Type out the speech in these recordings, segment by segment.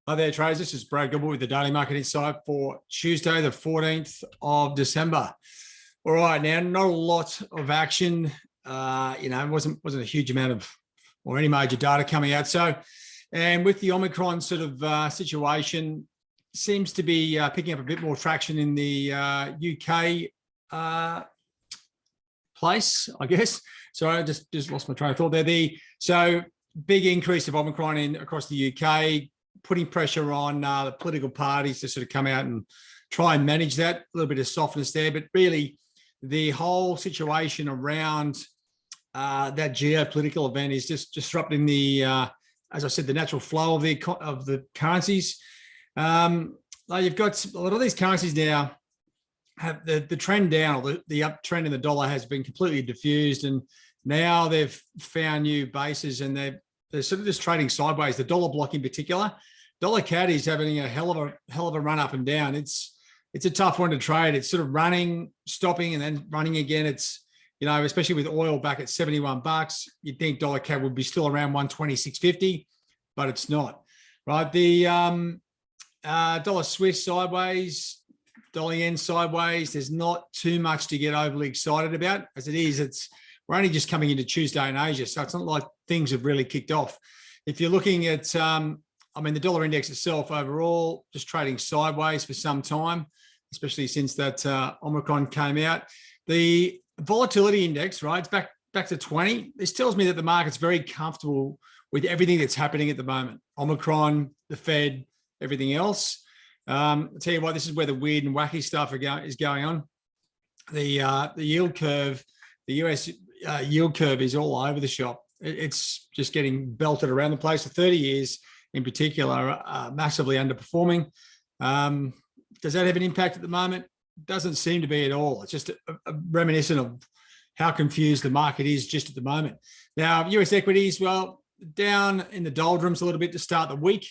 Hi there, traders. This is Brad Gilbert with the Daily Market Insight for Tuesday, the 14th of December. All right, now not a lot of action. It wasn't a huge amount of or any major data coming out. So, and with the Omicron sort of situation, seems to be picking up a bit more traction in the UK place, I guess. So I just lost my train of thought there. So big increase of Omicron across the UK, putting pressure on the political parties to sort of come out and try and manage that. A little bit of softness there, but really the whole situation around that geopolitical event is just disrupting the, as I said, the natural flow of the currencies. You've got a lot of these currencies now have the trend down, or the uptrend in the dollar has been completely diffused, and now they've found new bases and they're sort of just trading sideways. The dollar block in particular, dollar CAD is having a hell of a run up and down. It's a tough one to trade. It's sort of running, stopping, and then running again. It's, especially with oil back at $71, you'd think dollar CAD would be still around 126.50, but it's not. Right? The dollar Swiss sideways, dollar yen sideways. There's not too much to get overly excited about. As it is, we're only just coming into Tuesday in Asia, so it's not like things have really kicked off. If you're looking at, the dollar index itself overall, just trading sideways for some time, especially since that Omicron came out. The volatility index, right, it's back to 20. This tells me that the market's very comfortable with everything that's happening at the moment. Omicron, the Fed, everything else. I'll tell you what, this is where the weird and wacky stuff is going on. The yield curve, the US yield curve is all over the shop. It's just getting belted around the place. For 30 years in particular, massively underperforming. Does that have an impact at the moment? Doesn't seem to be at all. It's just a reminiscent of how confused the market is just at the moment. Now, US equities, well, down in the doldrums a little bit to start the week.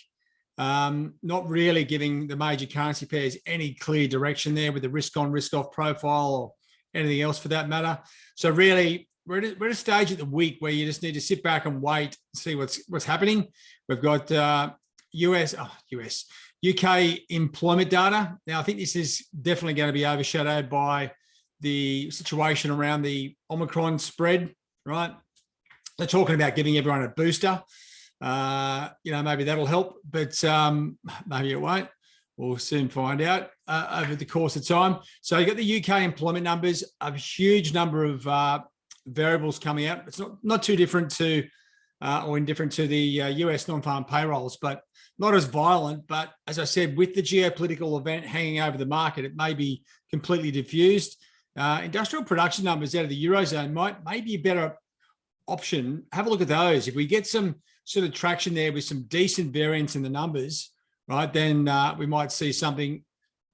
Not really giving the major currency pairs any clear direction there with the risk on, risk off profile or anything else for that matter. So really, we're at a stage of the week where you just need to sit back and wait and see what's happening. We've got UK employment data. Now, I think this is definitely going to be overshadowed by the situation around the Omicron spread, right? They're talking about giving everyone a booster. Maybe that'll help, but maybe it won't. We'll soon find out over the course of time. So you got the UK employment numbers, a huge number of variables coming out. It's not too different to or indifferent to the US non-farm payrolls, but not as violent. But as I said, with the geopolitical event hanging over the market, it may be completely diffused. Industrial production numbers out of the Eurozone may be a better option. Have a look at those. If we get some sort of traction there with some decent variance in the numbers, right, then we might see something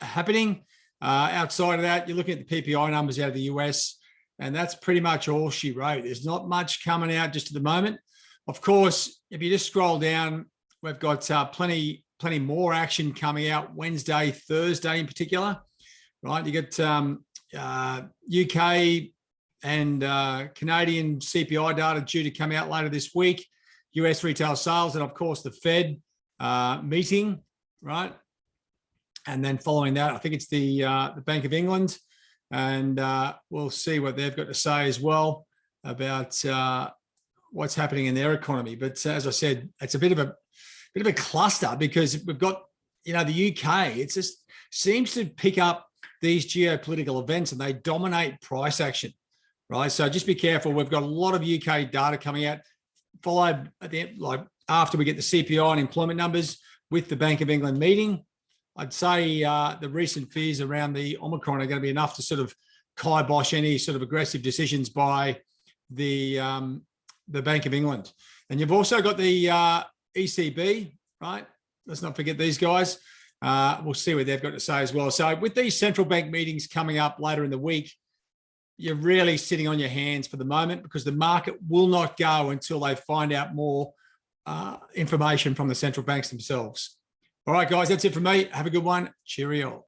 happening. Outside of that, you're looking at the PPI numbers out of the US, and that's pretty much all she wrote. There's not much coming out just at the moment. Of course, if you just scroll down, we've got plenty more action coming out Wednesday, Thursday in particular, right? You get UK and Canadian CPI data due to come out later this week, US retail sales, and of course the Fed meeting, right? And then following that, I think it's the Bank of England, and we'll see what they've got to say as well about what's happening in their economy. But as I said, it's a bit of a cluster because we've got, the UK. It just seems to pick up these geopolitical events and they dominate price action, right? So just be careful. We've got a lot of UK data coming out, followed at the end, like after we get the CPI and employment numbers with the Bank of England meeting. I'd say the recent fears around the Omicron are going to be enough to sort of kibosh any sort of aggressive decisions by the Bank of England. And you've also got the ECB, right? Let's not forget these guys. We'll see what they've got to say as well. So with these central bank meetings coming up later in the week, you're really sitting on your hands for the moment because the market will not go until they find out more information from the central banks themselves. All right, guys, that's it from me. Have a good one. Cheerio.